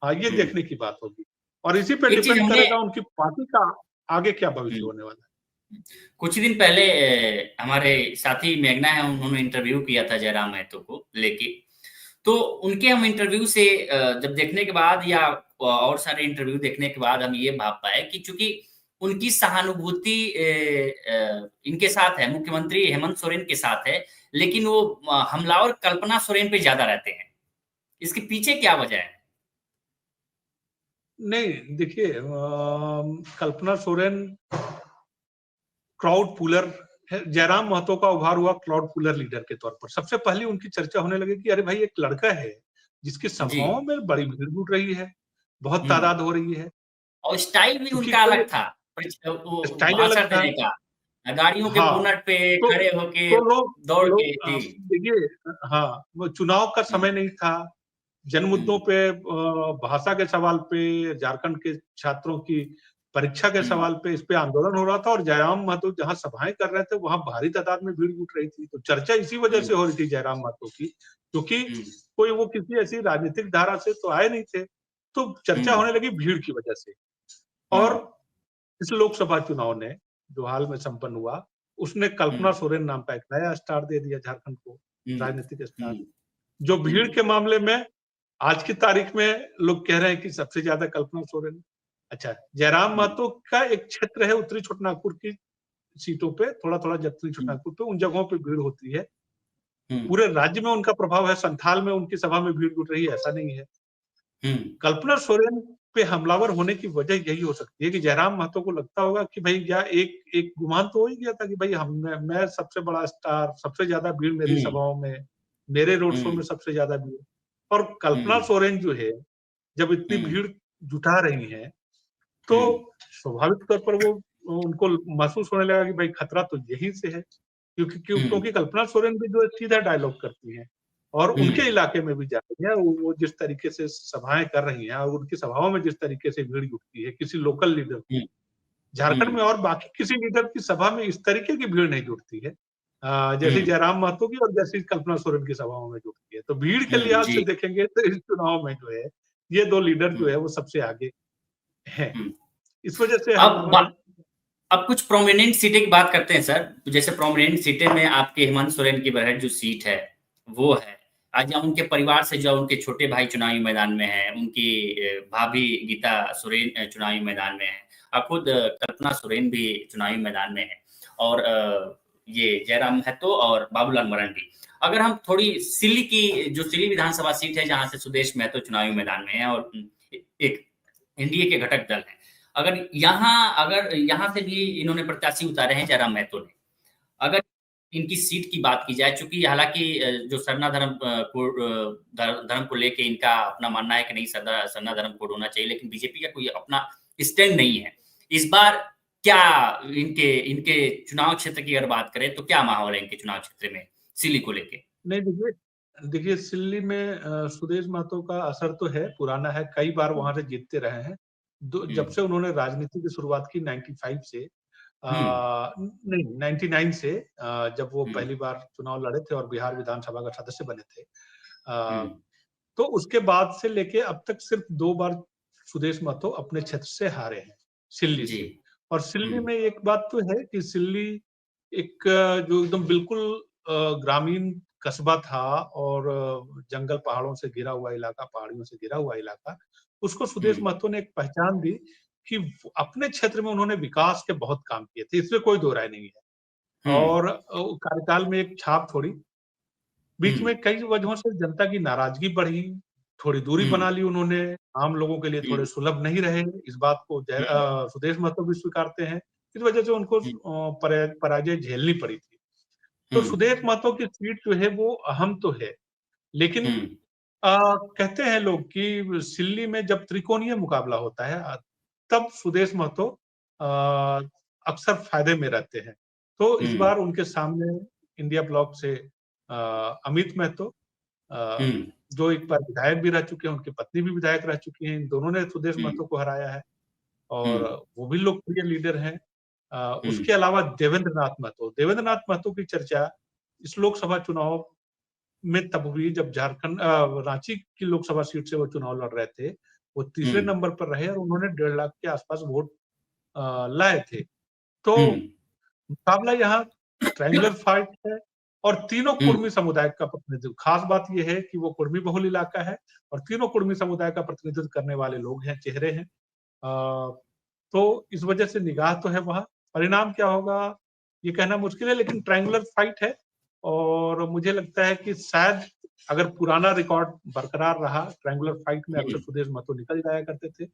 [SPEAKER 2] हाँ, ये
[SPEAKER 1] हुँ,
[SPEAKER 2] देखने की बात होगी। और इसी पे
[SPEAKER 1] एक चीज़
[SPEAKER 2] डिपेंड
[SPEAKER 1] हमने
[SPEAKER 2] करेगा उनकी पार्टी का आगे क्या भविष्य
[SPEAKER 1] हुँ,
[SPEAKER 2] होने वाला है।
[SPEAKER 1] कुछ दिन पहले हमारे साथी मेघना हैं, उन्होंने इंटरव्यू किया था जयराम महतो को लेके। तो उनके हम इंटरव्यू से जब देखने के बाद या और सारे इंटरव्यू देखने के बाद हम ये भाप पाए कि चूँकि उनकी सहानुभूति इनके साथ है, मुख्यमंत्री हेमंत सोरेन के साथ है, लेकिन वो हमलावर कल्पना सोरेन पे ज़्यादा रहते हैं। इसके पीछे क्या वजह है?
[SPEAKER 2] नहीं, देखिए कल्पना सोरेन क्राउड पुलर है, जयराम महतो का उभार हुआ क्राउड पुलर लीडर के तौर पर। सबसे पहले उनकी चर्चा होने लगी कि अरे भाई एक लड़का है, जिसकी
[SPEAKER 1] जी।
[SPEAKER 2] सभाओं में बड़ी भीड़ जुट रही है, बहुत
[SPEAKER 1] हुँ।
[SPEAKER 2] तादाद हो रही है।
[SPEAKER 1] और स्टाइल भी
[SPEAKER 2] क्योंकि
[SPEAKER 1] उनका
[SPEAKER 2] कोई
[SPEAKER 1] अलग था, वो
[SPEAKER 2] स्टाइल अलग
[SPEAKER 1] भाषण
[SPEAKER 2] था।
[SPEAKER 1] देने का। गाड़ियों के
[SPEAKER 2] हाँ,
[SPEAKER 1] बोनट पे
[SPEAKER 2] तो
[SPEAKER 1] खड़े होके
[SPEAKER 2] तो लोग
[SPEAKER 1] दौड़
[SPEAKER 2] लोग
[SPEAKER 1] के जी।
[SPEAKER 2] देखिए, हाँ, वो चुनाव का
[SPEAKER 1] हुँ,
[SPEAKER 2] समय नहीं था, जन मुद्दों पे, भाषा के सवाल पे, झारखंड के छात्रों की परीक्षा के सवाल पे, इस पे आंदोलन हो रहा था। और जयराम महतो जहाँ सभाएं कर रहे थे वहां भारी तादाद में भीड़ जुट रही थी। तो चर्चा इसी वजह से हो रही थी जयराम महतो की, क्योंकि कोई वो किसी ऐसी राजनीतिक धारा से तो आए नहीं थे, तो चर्चा होने लगी भीड़ की वजह से। और इस लोकसभा चुनाव ने जो हाल में संपन्न हुआ, उसने कल्पना सोरेन नाम का एक नया स्टार दे दिया झारखंड को, राजनीतिक स्टार, जो भीड़ के मामले में आज की तारीख में लोग कह रहे हैं कि सबसे ज्यादा कल्पना सोरेन। अच्छा, जयराम महतो का एक क्षेत्र है उत्तरी छोटानागपुर की सीटों पे, थोड़ा-थोड़ा उत्तरी छोटानागपुर पे, उन जगहों पे भीड़ होती है। पूरे राज्य में उनका प्रभाव है, संथाल में उनकी सभा में भीड़ जुट रही है, ऐसा नहीं है। कल्पना सोरेन पे हमलावर होने की वजह यही हो सकती है कि जयराम महतो को लगता होगा कि भाई क्या एक गुमान तो हो ही गया था कि भाई मैं सबसे बड़ा स्टार, सबसे ज्यादा भीड़ मेरी सभाओं में, मेरे रोड शो में सबसे ज्यादा भीड़। और कल्पना सोरेन जो है, जब इतनी भीड़ जुटा रही है, तो स्वाभाविक तौर पर वो उनको महसूस होने लगा कि भाई खतरा तो यहीं से है, क्योंकि कल्पना सोरेन भी जो है सीधा डायलॉग करती हैं, और उनके इलाके में भी जा रही है। वो जिस तरीके से सभाएं कर रही हैं और उनकी सभाओं में जिस तरीके से भीड़ जुटती है किसी लोकल लीडर की, झारखंड में और बाकी किसी लीडर की सभा में इस तरीके की भीड़ नहीं जुटती है, जैसे जयराम महतो की और जैसी कल्पना सोरेन की सभाओं में जुटती है। तो भीड़ के लिहाज से देखेंगे तो इस चुनाव में जो है ये दो लीडर जो है वो सबसे आगे हैं। इस वजह से
[SPEAKER 1] अब कुछ प्रोमिनेंट सीटें की बात करते हैं सर। जैसे प्रोमिनेंट सीटें में आपके हेमंत सोरेन की बरहट जो सीट है वो है। आज उनके परिवार से जो उनके छोटे भाई चुनावी मैदान में हैं, उनकी भाभी गीता सोरेन चुनावी मैदान में है, और खुद कल्पना सोरेन भी चुनावी मैदान में है, और ये जयराम महतो और बाबूलाल मरांडी। अगर हम थोड़ी सिल्ली विधानसभा सीट है जहां से सुदेश महतो चुनावी मैदान में है और एक एनडीए के घटक दल है, अगर यहाँ से भी इन्होंने प्रत्याशी उतारे हैं जयराम महतो ने। अगर इनकी सीट की बात की जाए, चूंकि हालांकि जो सरना धर्म को लेके इनका अपना मानना है कि नहीं सरना धर्म कोड होना चाहिए, लेकिन बीजेपी का कोई अपना स्टैंड नहीं है। इस बार क्या इनके चुनाव क्षेत्र की अगर बात करें तो क्या माहौल है इनके चुनाव क्षेत्र में सिल्ली को लेके?
[SPEAKER 2] नहीं, देखिए सिल्ली में सुदेश महतो का असर तो है, पुराना है, कई बार वहां से जीतते रहे हैं। जब से उन्होंने राजनीति की शुरुआत की 95 से, नहीं 99 से, जब वो पहली बार चुनाव लड़े थे और बिहार विधानसभा का सदस्य बने थे, तो उसके बाद से लेके अब तक सिर्फ 2 बार सुदेश महतो अपने क्षेत्र से हारे हैं, सिल्ली से। और सिल्ली में एक बात तो है कि सिल्ली एक जो एकदम बिल्कुल ग्रामीण कस्बा था और जंगल पहाड़ों से घिरा हुआ इलाका, पहाड़ियों से घिरा हुआ इलाका, उसको सुदेश महतो ने एक पहचान दी कि अपने क्षेत्र में उन्होंने विकास के बहुत काम किए थे, इसमें कोई दो राय नहीं है। और कार्यकाल में एक छाप छोड़ी। बीच में कई वजहों से जनता की नाराजगी बढ़ी, थोड़ी दूरी बना ली उन्होंने, आम लोगों के लिए थोड़े सुलभ नहीं रहे, इस बात को सुदेश महतो भी स्वीकारते हैं। इस वजह से उनको पराजय झेलनी पड़ी थी। तो सुदेश महतो की सीट जो है वो अहम तो है, लेकिन कहते हैं लोग कि सिल्ली में जब त्रिकोणीय मुकाबला होता है तब सुदेश महतो अक्सर फायदे में रहते हैं। तो इस बार उनके सामने इंडिया ब्लॉक से अमित महतो, जो एक बार विधायक भी रह चुके हैं, उनकी पत्नी भी विधायक रह चुकी हैं, इन दोनों ने सुदेश महतो को हराया है और वो भी लोकप्रिय लीडर हैं। उसके अलावा देवेंद्र नाथ महतो की चर्चा इस लोकसभा चुनाव में तब हुई जब झारखंड रांची की लोकसभा सीट से वो चुनाव लड़ रहे थे। वो तीसरे नंबर पर रहे और उन्होंने 1.5 लाख के आसपास वोट लाए थे। तो मुकाबला यहाँ ट्रायंगुलर फाइट है और तीनों कुर्मी समुदाय का प्रतिनिधित्व। खास बात यह है कि वो कुर्मी बहुल इलाका है और तीनों कुर्मी समुदाय का प्रतिनिधित्व करने वाले लोग हैं, चेहरे हैं। तो इस वजह से निगाह तो है वहां। परिणाम क्या होगा ये कहना मुश्किल है, लेकिन ट्रायंगुलर फाइट है और मुझे लगता है कि शायद अगर पुराना रिकॉर्ड बरकरार रहा, ट्रायंगुलर फाइट में अक्सर सुदेश महतो निकल जाया करते थे,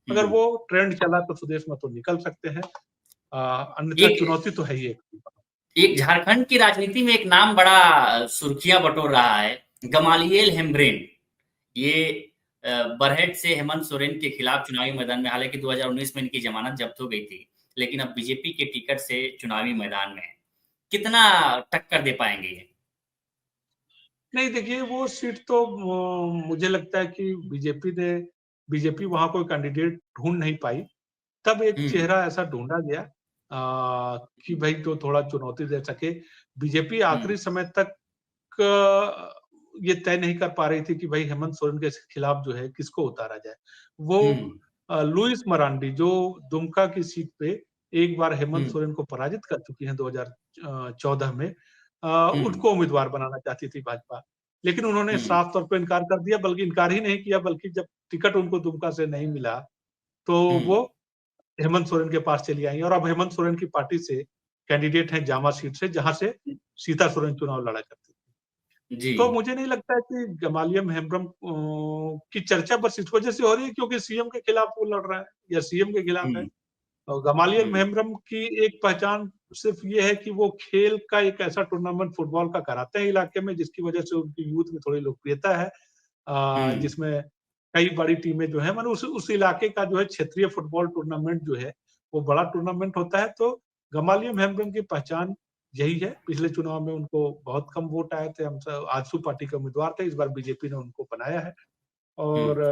[SPEAKER 2] अगर वो ट्रेंड चला तो सुदेश महतो निकल सकते हैं, अन्यथा चुनौती तो है ही
[SPEAKER 1] एक झारखंड की राजनीति में एक नाम बड़ा सुर्खियां बटोर रहा है, गमालिएल हेम्ब्रेन। ये बरहेट से हेमंत सोरेन के खिलाफ चुनावी मैदान में, हालांकि 2019 में इनकी जमानत जब्त हो गई थी, लेकिन अब बीजेपी के टिकट से चुनावी मैदान में है। कितना टक्कर दे पाएंगे ये?
[SPEAKER 2] नहीं देखिए वो सीट तो मुझे लगता है कि बीजेपी वहाँ कोई कैंडिडेट ढूँढ नहीं पाई। तब एक
[SPEAKER 1] हुँ,
[SPEAKER 2] चेहरा ऐसा ढूँढा गया कि भाई तो थोड़ा चुनौती दे सके। बीजेपी
[SPEAKER 1] हुँ,
[SPEAKER 2] आखिरी समय तक ये तय नहीं कर पा रही थी कि भाई हेमंत सोरेन के खिलाफ जो है किसको उतारा जाए। वो
[SPEAKER 1] हुँ,
[SPEAKER 2] लुइस मरांडी जो दुमका की सीट पे एक बार हेमंत
[SPEAKER 1] हुँ,
[SPEAKER 2] सोरेन को पराजित कर चुकी हैं 2014 में
[SPEAKER 1] हुँ,
[SPEAKER 2] उनको उम्मीदवार बनाना चाहती थी भाजपा। लेकिन उन्होंने
[SPEAKER 1] हुँ,
[SPEAKER 2] साफ तौर पे इनकार कर दिया, बल्कि इनकार ही नहीं किया, बल्कि जब टिकट उनको दुमका से नहीं मिला, तो
[SPEAKER 1] हुँ,
[SPEAKER 2] वो हेमंत सोरेन के पास चली आई और अब हेमंत सोरेन की पार्टी से कैंडिडेट हैं जामा सीट से, जहाँ से सीता सोरेन चुनाव लड़ा करती थी।
[SPEAKER 1] जी।
[SPEAKER 2] तो मुझे नहीं लगता है कि गमालियम हेम्ब्रम की चर्चा बस इस वजह से हो रही है क्योंकि सीएम के खिलाफ वो लड़ रहा है या सीएम के खिलाफ है।
[SPEAKER 1] हुँ,
[SPEAKER 2] और गमालियम
[SPEAKER 1] हुँ,
[SPEAKER 2] मेहमरम की एक पहचान सिर्फ ये है कि वो खेल का एक ऐसा टूर्नामेंट फुटबॉल का कराते हैं इलाके में, जिसकी वजह से उनकी यूथ में थोड़ी लोकप्रियता है।
[SPEAKER 1] हुँ,
[SPEAKER 2] जिसमें कई बड़ी टीमें जो है मतलब उस इलाके का जो है क्षेत्रीय फुटबॉल टूर्नामेंट जो है वो बड़ा टूर्नामेंट होता है। तो गमालियम हेम्ब्रम की पहचान यही है। पिछले चुनाव में उनको बहुत कम वोट आए थे। हम सब आजसू पार्टी के उम्मीदवार थे, इस बार बीजेपी ने उनको बनाया है।
[SPEAKER 1] हुँ।
[SPEAKER 2] और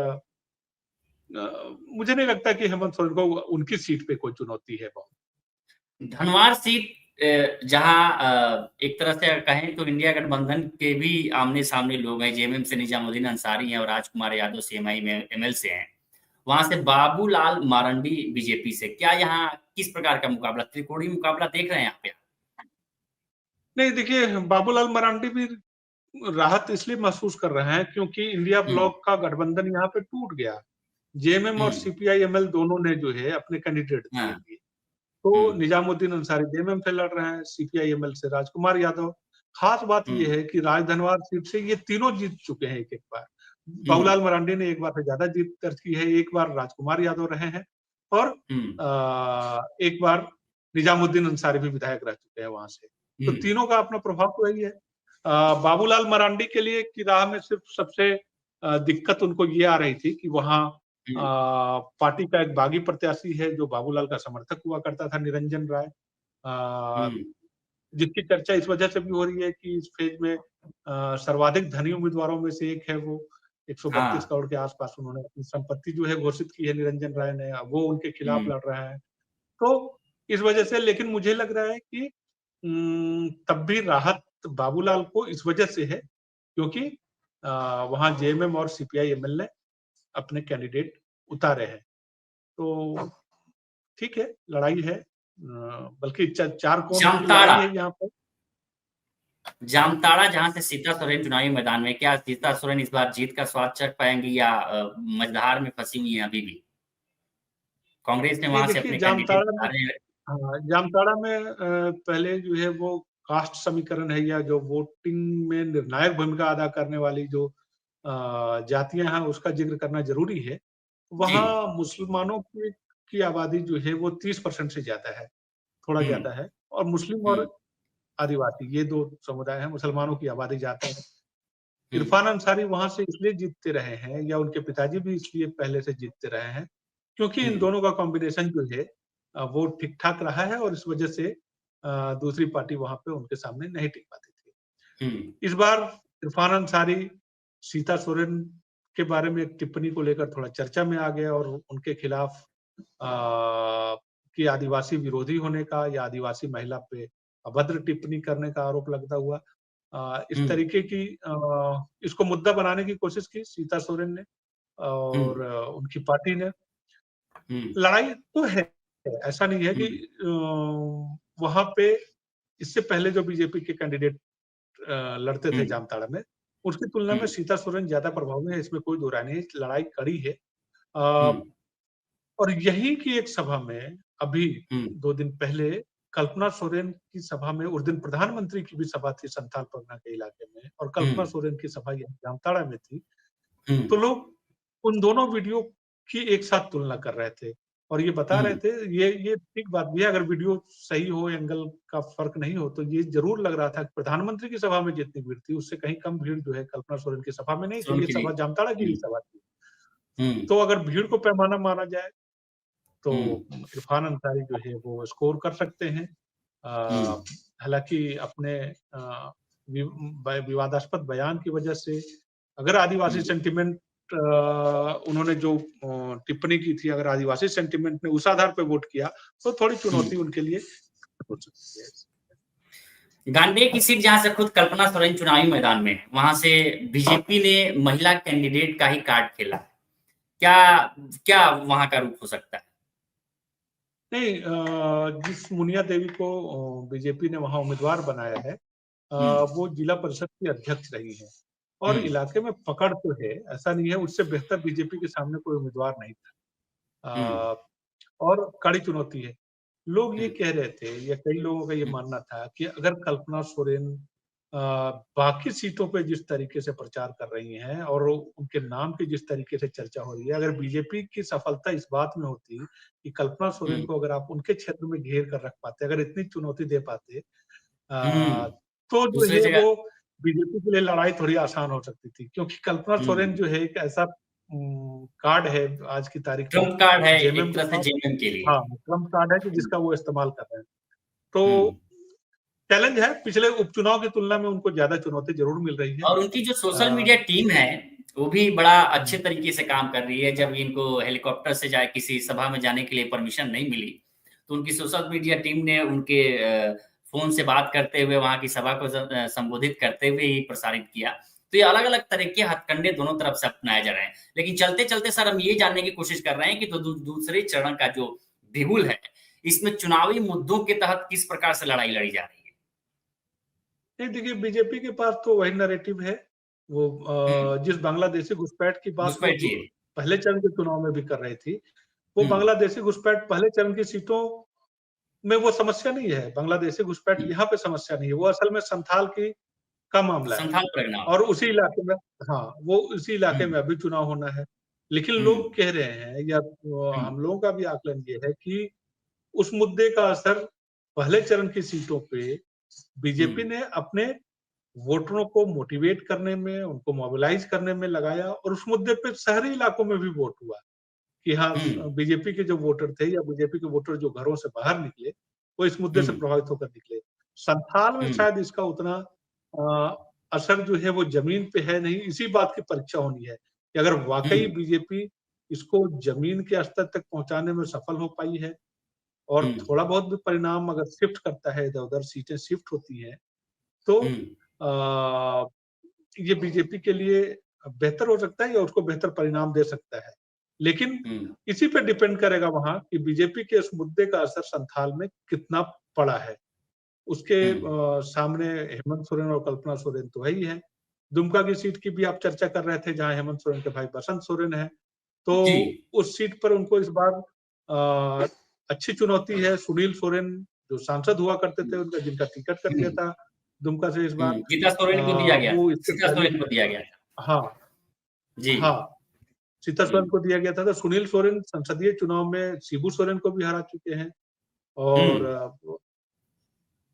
[SPEAKER 2] मुझे नहीं लगता कि हेमंत सोरेन को उनकी सीट पे कोई चुनौती है बहुत।
[SPEAKER 1] धनवार सीट जहाँ एक तरह से कहें तो इंडिया गठबंधन के भी आमने-सामने लोग हैं, जेएमएम से निजामुद्दीन अंसारी हैं और राजकुमार यादव सीएमआई में एमएल से हैं। वहाँ से बाबूलाल मारंडी बीजेपी से। क्या यहाँ किस प्रकार का मुकाबला त्रिकोणीय मुकाबला देख रहे हैं आप यहाँ?
[SPEAKER 2] नहीं देखिए, बाबूलाल मरांडी भी राहत इसलिए महसूस कर रहे हैं क्योंकि इंडिया
[SPEAKER 1] हुँ,
[SPEAKER 2] ब्लॉक का गठबंधन यहाँ पे टूट गया। जेएमएम
[SPEAKER 1] हुँ,
[SPEAKER 2] और सीपीआई-एमएल दोनों ने जो है अपने कैंडिडेट दिए
[SPEAKER 1] हाँ,
[SPEAKER 2] दिए। तो
[SPEAKER 1] हुँ,
[SPEAKER 2] निजामुद्दीन अंसारी जेएमएम से लड़ रहे हैं, सीपीआई-एमएल से राजकुमार यादव। खास बात
[SPEAKER 1] हुँ,
[SPEAKER 2] ये है कि राजधनवार सीट से ये तीनों जीत चुके हैं एक-एक बार।
[SPEAKER 1] हुँ,
[SPEAKER 2] बाबूलाल मरांडी ने एक बार से ज़्यादा जीत दर्ज की है, एक बार राजकुमार यादव रहे हैं और
[SPEAKER 1] हुँ,
[SPEAKER 2] एक बार निजामुद्दीन अंसारी भी विधायक रह चुके हैं वहाँ से। तो
[SPEAKER 1] हुँ,
[SPEAKER 2] तीनों का अपना प्रभाव तो यही है। बाबूलाल मरांडी के लिए की राह में सिर्फ सबसे दिक्कत उनको ये आ रही थी कि वहाँ
[SPEAKER 1] हुँ,
[SPEAKER 2] पार्टी का एक बागी प्रत्याशी है जो बाबूलाल का समर्थक हुआ करता था, निरंजन राय।
[SPEAKER 1] हुँ,
[SPEAKER 2] जिसकी चर्चा इस वजह से भी हो रही है कि इस फेज में सर्वाधिक धनी उम्मीदवारों में से एक है वो। 132
[SPEAKER 1] हाँ,
[SPEAKER 2] करोड़ के आस-पास उन्होंने अपनी संपत्ति जो है घोषित की है निरंजन राय ने, अब वो उनके खिलाफ
[SPEAKER 1] हुँ,
[SPEAKER 2] लड़ रहा है। तो इस वजह से लेकिन मुझे लग रहा है कि तब भी राहत बाबूलाल को इस वजह से है क्योंकि वहाँ जेएमएम और सीपीआई-एमएल ने अपने कैंडिडेट उतारे हैं। तो ठीक है, लड़ाई है। बल्कि 4 कोण की
[SPEAKER 1] जामताड़ा
[SPEAKER 2] लड़ाई है यहाँ पे।
[SPEAKER 1] जामताड़ा जहाँ से सीता सोरेन चुनावी मैदान में, क्या सीता सोरेन इस बार जीत का स्वाद चख पाएँगी या मझधार में फँसी हुई हैं अभी भी? कांग्रेस ने
[SPEAKER 2] नहीं
[SPEAKER 1] वहाँ से
[SPEAKER 2] देखिए
[SPEAKER 1] अपने कैंडिडेट
[SPEAKER 2] जामताड़ा में
[SPEAKER 1] उतारे हैं।
[SPEAKER 2] जामताड़ा में पहले जो है वो कास्ट समीकरण है या जो वोटिंग में निर्णायक भूमिका अदा करने वाली जो जातियाँ हैं उसका ज़िक्र करना ज़रूरी है।
[SPEAKER 1] जी।
[SPEAKER 2] वहाँ मुसलमानों की आबादी जो है वो 30% से ज़्यादा है, थोड़ा
[SPEAKER 1] हुँ,
[SPEAKER 2] ज़्यादा है और मुस्लिम
[SPEAKER 1] हुँ,
[SPEAKER 2] और आदिवासी ये 2 समुदाय हैं, मुसलमानों की आबादी ज़्यादा है।
[SPEAKER 1] हुँ,
[SPEAKER 2] इरफान अंसारी वहाँ से इसलिए जीतते रहे हैं या उनके पिताजी भी इसलिए पहले से जीतते रहे हैं, क्योंकि इन
[SPEAKER 1] हुँ,
[SPEAKER 2] दोनों का कॉम्बिनेशन जो है वो ठीक-ठाक रहा है और इस वजह से दूसरी पार्टी वहाँ पे उनके सामने नहीं टिक पाती थी।
[SPEAKER 1] हुँ,
[SPEAKER 2] इस बार इरफान अंसारी, सीता सोरेन के बारे में एक टिप्पणी को लेकर थोड़ा चर्चा में आ गए और उनके खिलाफ कि आदिवासी विरोधी होने का या आदिवासी महिला पे अभद्र टिप्पणी करने का आरोप लगता हुआ इस
[SPEAKER 1] हुँ,
[SPEAKER 2] तरीके की इसको मुद्दा बनाने की कोशिश की सीता सोरेन ने
[SPEAKER 1] हुँ,
[SPEAKER 2] और उनकी पार्टी ने।
[SPEAKER 1] हुँ,
[SPEAKER 2] लड़ाई तो है, ऐसा नहीं है
[SPEAKER 1] हुँ,
[SPEAKER 2] कि वहाँ पे इससे पहले जो बीजेपी के कैंडिडेट लड़ते
[SPEAKER 1] हुँ,
[SPEAKER 2] थे जामताड़ा में, उसकी तुलना
[SPEAKER 1] हुँ,
[SPEAKER 2] में सीता सोरेन ज़्यादा प्रभावी है, इसमें कोई दो राय नहीं है, लड़ाई कड़ी है।
[SPEAKER 1] हुँ,
[SPEAKER 2] और यहीं की एक सभा में अभी
[SPEAKER 1] हुँ,
[SPEAKER 2] 2 दिन पहले कल्पना सोरेन की सभा में उस दिन प्रधानमंत्री की भी सभा थी संथाल परगना के इलाके में और
[SPEAKER 1] हुँ,
[SPEAKER 2] कल्पना सोरेन की सभा यहाँ जामताड़ा में थी।
[SPEAKER 1] हुँ,
[SPEAKER 2] तो लोग उन दोनों वीडियो की एक साथ तुलना कर रहे थे और ये बता
[SPEAKER 1] हुँ,
[SPEAKER 2] रहे थे ये ठीक बात भी है अगर वीडियो सही हो, एंगल का फ़र्क नहीं हो तो ये ज़रूर लग रहा था कि प्रधानमंत्री की सभा में जितनी भीड़ थी उससे कहीं कम भीड़ जो है कल्पना सोरेन की सभा में नहीं थी,
[SPEAKER 1] सुन
[SPEAKER 2] ये
[SPEAKER 1] के
[SPEAKER 2] सभा
[SPEAKER 1] नहीं
[SPEAKER 2] जामताड़ा की ही
[SPEAKER 1] हुँ,
[SPEAKER 2] सभा थी।
[SPEAKER 1] हुँ,
[SPEAKER 2] तो अगर भीड़ को पैमाना माना जाए तो
[SPEAKER 1] हुँ,
[SPEAKER 2] इरफान अंसारी जो है वो स्कोर कर सकते हैं।
[SPEAKER 1] हुँ,
[SPEAKER 2] हालाँकि अपने विवादास्पद बयान की वजह से, अगर आदिवासी सेंटिमेंट उन्होंने जो टिप्पणी की थी, अगर आदिवासी सेंटिमेंट ने उस आधार पे वोट किया, तो थोड़ी चुनौती उनके लिए हो सकती है।
[SPEAKER 1] गांडेय की सीट जहां से खुद कल्पना सोरेन चुनावी मैदान में है, वहां से बीजेपी ने महिला कैंडिडेट का ही कार्ड खेला। क्या क्या वहां का रुख हो सकता है?
[SPEAKER 2] नहीं, जिस मुनिया देवी को बीजेपी ने वहां उम्मीदवार बनाया है, वो जिला परिषद की अध्यक्ष रही है और इलाके में पकड़ तो है, ऐसा नहीं है, उससे बेहतर बीजेपी के सामने कोई उम्मीदवार नहीं था। और कड़ी चुनौती है। लोग ये कह रहे थे, या कई लोगों का ये मानना था कि अगर कल्पना सोरेन बाकी सीटों पे जिस तरीके से प्रचार कर रही हैं और उनके नाम की जिस तरीके से चर्चा हो रही है, अगर बीजेपी की सफलता इस बात में होती कि कल्पना सोरेन को अगर आप उनके क्षेत्र में घेर कर रख पाते, अगर इतनी चुनौती दे पाते, तो जो
[SPEAKER 1] दूसरी
[SPEAKER 2] है
[SPEAKER 1] जगह
[SPEAKER 2] वो बीजेपी के लिए लड़ाई थोड़ी आसान हो सकती थी, क्योंकि कल्पना सोरेन जो है एक ऐसा कार्ड है आज की तारीख में
[SPEAKER 1] ट्रम्प कार्ड है
[SPEAKER 2] जेएमएम
[SPEAKER 1] एक
[SPEAKER 2] के
[SPEAKER 1] तरह से
[SPEAKER 2] पास।
[SPEAKER 1] जेएमएम के लिए।
[SPEAKER 2] हाँ, ट्रम्प कार्ड है कि जिसका वो इस्तेमाल कर रहे हैं। तो
[SPEAKER 1] हम्म।
[SPEAKER 2] चैलेंज है, पिछले उपचुनाव की तुलना में उनको ज्यादा चुनौती जरूर मिल रही है।
[SPEAKER 1] और उनकी जो सोशल
[SPEAKER 2] अ,
[SPEAKER 1] मीडिया टीम है, वो भी बड़ा अच्छे तरीके से काम कर रही है। जब इनको हेलीकॉप्टर से जाए किसी सभा में जाने के लिए परमिशन नहीं मिली, तो उनकी सोशल मीडिया टीम ने उनके फोन से बात करते हुए वहां की सभा को संबोधित करते हुए ही प्रसारित किया। तो ये अलग अलग तरह के हथकंडे दोनों तरफ से अपनाए जा रहे हैं। लेकिन चलते चलते सर हम ये जानने की कोशिश कर रहे हैं कि तो दूसरे चरण का जो बिगुल है, इसमें चुनावी मुद्दों के तहत किस प्रकार से लड़ाई लड़ी जा रही है?
[SPEAKER 2] नहीं, देखिए, बीजेपी के पास तो वही नैरेटिव है, वो जिस बांग्लादेशी घुसपैठ की बात वो
[SPEAKER 1] घुसपैठ जी।
[SPEAKER 2] पहले चरण के चुनाव में भी कर रही थी, वो
[SPEAKER 1] हम्म।
[SPEAKER 2] बांग्लादेशी घुसपैठ पहले चरण की सीटों में वो समस्या नहीं है, बांग्लादेशी घुसपैठ यहाँ पे समस्या नहीं है, वो असल में संथाल की का मामला है।
[SPEAKER 1] संथाल परिणाम।
[SPEAKER 2] और उसी इलाके में, हाँ, वो उसी इलाके में
[SPEAKER 1] हम्म।
[SPEAKER 2] अभी चुनाव होना है। लेकिन
[SPEAKER 1] हम्म।
[SPEAKER 2] लोग कह रहे हैं, या
[SPEAKER 1] हम्म।
[SPEAKER 2] हम लोगों का भी आकलन ये है कि उस मुद्दे का असर पहले चरण की सीटों पे बीजेपी
[SPEAKER 1] हम्म।
[SPEAKER 2] ने अपने वोटरों को मोटिवेट करने में, उनको मोबिलाइज करने में लगाया, और उस मुद्दे पे शहरी इलाकों में भी वोट हुआ कि हाँ,
[SPEAKER 1] हम्म।
[SPEAKER 2] बीजेपी के जो वोटर थे या बीजेपी के वोटर जो घरों से बाहर निकले, वो इस मुद्दे से
[SPEAKER 1] हम्म।
[SPEAKER 2] प्रभावित होकर निकले। संथाल में
[SPEAKER 1] हम्म।
[SPEAKER 2] शायद इसका उतना असर जो है वो जमीन पे है नहीं, इसी बात की परीक्षा होनी है कि अगर वाकई
[SPEAKER 1] हम्म।
[SPEAKER 2] बीजेपी इसको जमीन के स्तर तक पहुंचाने में सफल हो पाई है, और
[SPEAKER 1] हम्म।
[SPEAKER 2] थोड़ा बहुत भी परिणाम अगर शिफ्ट करता है, इधर उधर सीटें शिफ्ट होती हैं, तो
[SPEAKER 1] हम्म।
[SPEAKER 2] अ, ये बीजेपी के लिए बेहतर हो सकता है या उसको बेहतर परिणाम दे सकता है। लेकिन
[SPEAKER 1] हम्म।
[SPEAKER 2] इसी पे डिपेंड करेगा वहाँ कि बीजेपी के इस मुद्दे का असर संथाल में कितना पड़ा है। उसके
[SPEAKER 1] हम्म।
[SPEAKER 2] सामने हेमंत सोरेन और कल्पना सोरेन तो है ही है। दुमका की सीट की भी आप चर्चा कर रहे थे, जहाँ हेमंत सोरेन के भाई बसंत सोरेन हैं। तो
[SPEAKER 1] जी।
[SPEAKER 2] उस सीट पर उनको इस बार अच्छी चुनौती है। सुनील सोरेन जो सांसद हुआ करते थे, उनका जिनका टिकट कट गया
[SPEAKER 1] हम्म।
[SPEAKER 2] था दुमका से इस बार,
[SPEAKER 1] गीता सोरेन को दिया गया,
[SPEAKER 2] वो इससे
[SPEAKER 1] सीता
[SPEAKER 2] पहले,
[SPEAKER 1] सोरेन को दिया गया था।
[SPEAKER 2] हाँ,
[SPEAKER 1] जी।
[SPEAKER 2] हाँ, सीता सोरेन
[SPEAKER 1] हम्म।
[SPEAKER 2] को दिया गया था। तो सुनील सोरेन संसदीय चुनाव में शिबू सोरेन को भी हरा चुके हैं, और
[SPEAKER 1] हम्म।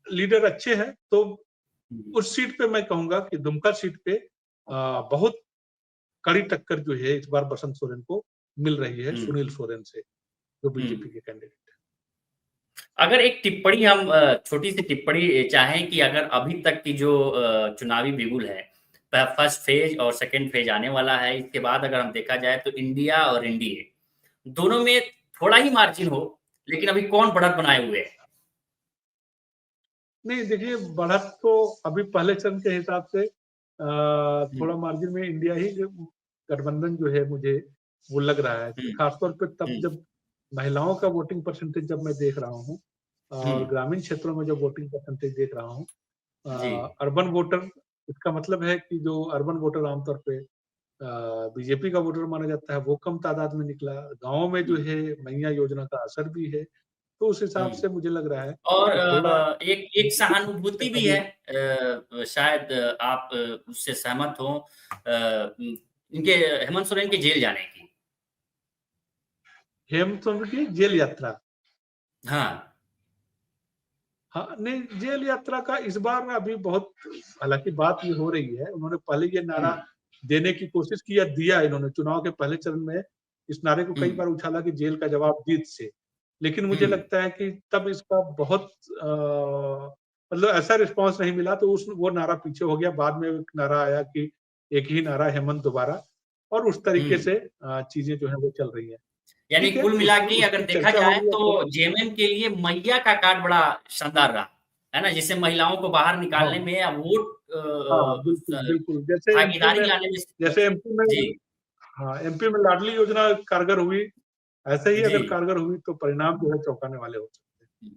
[SPEAKER 2] लीडर अच्छे हैं। तो
[SPEAKER 1] हम्म।
[SPEAKER 2] उस सीट पे मैं कहूंगा कि दुमका सीट पे बहुत कड़ी टक्कर जो है इस बार बसंत सोरेन को मिल रही है
[SPEAKER 1] हम्म।
[SPEAKER 2] सुनील सोरेन से, जो
[SPEAKER 1] हम्म।
[SPEAKER 2] बीजेपी के कैंडिडेट है।
[SPEAKER 1] अगर एक टिप्पणी हम छोटी सी टिप्पणी चाहें कि अगर अभी तक की जो चुनावी बिगुल है, फर्स्ट फेज और सेकंड फेज आने वाला है, इसके बाद अगर हम देखा जाए तो इंडिया और एनडीए दोनों में थोड़ा ही मार्जिन हो, लेकिन अभी कौन बढ़त बनाए हुए है?
[SPEAKER 2] नहीं, देखिए, बढ़त तो अभी पहले चरण के हिसाब से
[SPEAKER 1] हम्म।
[SPEAKER 2] थोड़ा मार्जिन में इंडिया ही गठबंधन जो है, मुझे वो लग रहा है।
[SPEAKER 1] हम्म।
[SPEAKER 2] खासतौर पे तब
[SPEAKER 1] हम्म।
[SPEAKER 2] जब महिलाओं का वोटिंग परसेंटेज जब मैं देख रहा हूँ, और
[SPEAKER 1] हम्म।
[SPEAKER 2] ग्रामीण क्षेत्रों में जब वोटिंग परसेंटेज देख रहा हूँ,
[SPEAKER 1] जी।
[SPEAKER 2] अर्बन वोटर, इसका मतलब है कि जो अर्बन वोटर आमतौर पे बीजेपी का वोटर माना जाता है, वो कम तादाद में निकला। गाँव में जो
[SPEAKER 1] हम्म।
[SPEAKER 2] है मैया योजना का असर भी है, तो उस हिसाब
[SPEAKER 1] हम्म।
[SPEAKER 2] से मुझे लग रहा है
[SPEAKER 1] और
[SPEAKER 2] कि थोड़ा
[SPEAKER 1] एक एक सहानुभूति भी है, शायद आप उससे सहमत हो, इनके हेमंत सोरेन के जेल जाने की।
[SPEAKER 2] हेमचंद्र की जेल यात्रा।
[SPEAKER 1] हाँ।
[SPEAKER 2] हाँ, नहीं, जेल यात्रा का इस बार अभी बहुत, हालांकि बात ये हो रही है, उन्होंने पहले ये नारा
[SPEAKER 1] हम्म।
[SPEAKER 2] देने की कोशिश की, या दिया इन्होंने चुनाव के पहले चरण में, इस नारे को कई
[SPEAKER 1] हम्म।
[SPEAKER 2] बार उछाला कि जेल का जवाब जीत से। लेकिन मुझे
[SPEAKER 1] हम्म।
[SPEAKER 2] लगता है कि तब इसका बहुत मतलब ऐसा रिस्पॉन्स नहीं मिला, तो उस वो नारा पीछे हो गया। बाद में एक नारा आया कि एक ही नारा हेमंत दोबारा, और उस तरीके
[SPEAKER 1] हम्म।
[SPEAKER 2] से चीजें जो है वो चल रही है।
[SPEAKER 1] यानी
[SPEAKER 2] ठीक है,
[SPEAKER 1] कुल मिला के अगर
[SPEAKER 2] उसकी
[SPEAKER 1] देखा
[SPEAKER 2] चर्चा
[SPEAKER 1] जाए
[SPEAKER 2] होगी
[SPEAKER 1] तो
[SPEAKER 2] तो।
[SPEAKER 1] जेएमएम के लिए मैया का कार्ड बड़ा शानदार रहा, है ना? जिससे महिलाओं को बाहर निकालने
[SPEAKER 2] हाँ
[SPEAKER 1] में या वोट
[SPEAKER 2] हाँ, बिल्कुल बिल्कुल, जैसे एमपी
[SPEAKER 1] भागीदारी
[SPEAKER 2] में,
[SPEAKER 1] लाने में।
[SPEAKER 2] जैसे एमपी में
[SPEAKER 1] जी
[SPEAKER 2] हाँ, एमपी में लाडली योजना कारगर हुई, ऐसे ही
[SPEAKER 1] जी।
[SPEAKER 2] अगर कारगर हुई तो परिणाम जो है चौंकाने वाले हो सकते हैं।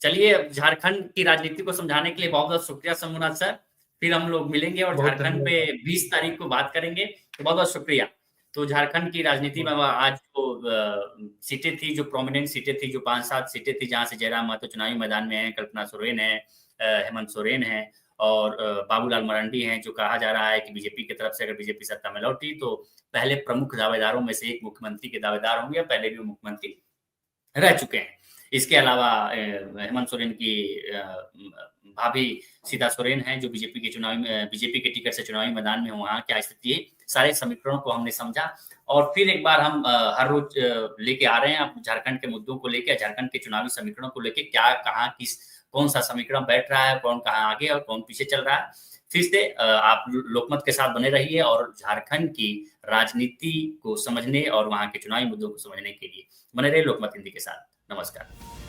[SPEAKER 1] चलिए, झारखंड की राजनीति को समझाने के लिए बहुत बहुत शुक्रिया शंभुनाथ सर। फिर हम लोग मिलेंगे और
[SPEAKER 2] बहुत
[SPEAKER 1] झारखंड पे
[SPEAKER 2] धन्यवाद।
[SPEAKER 1] 20 तारीख को बात करेंगे, तो बहुत बहुत शुक्रिया। तो झारखंड की राजनीति में
[SPEAKER 2] बहुत
[SPEAKER 1] आज जो सीटें थी, जो प्रोमिनेंट सीटें थी, जो 5-7 सीटें थी जहां से जयराम महतो चुनावी मैदान में है, कल्पना सोरेन है, हेमंत सोरेन है और बाबूलाल मरांडी हैं, जो कहा जा रहा है कि बीजेपी की तरफ से अगर बीजेपी सत्ता में लौटी तो पहले प्रमुख दावेदारों में से एक मुख्यमंत्री के दावेदार होंगे, पहले भी वो मुख्यमंत्री रह चुके हैं। इसके अलावा हेमंत सोरेन की भाभी सीता सोरेन हैं, जो बीजेपी के टिकट से चुनावी मैदान में, वहाँ क्या स्थिति है, सारे समीकरणों को हमने समझा। और फिर एक बार हम हर रोज लेके आ रहे हैं अब झारखंड के मुद्दों को लेके, झारखंड के चुनावी समीकरणों को लेके, क्या कहाँ किस कौन सा समीकरण बैठ रहा है, कौन कहाँ आगे और कौन पीछे चल रहा है। फिर से आप लोकमत के साथ बने रहिए और झारखंड की राजनीति को समझने और वहाँ के चुनावी मुद्दों को समझने के लिए बने रहिए लोकमत हिंदी के साथ। नमस्कार।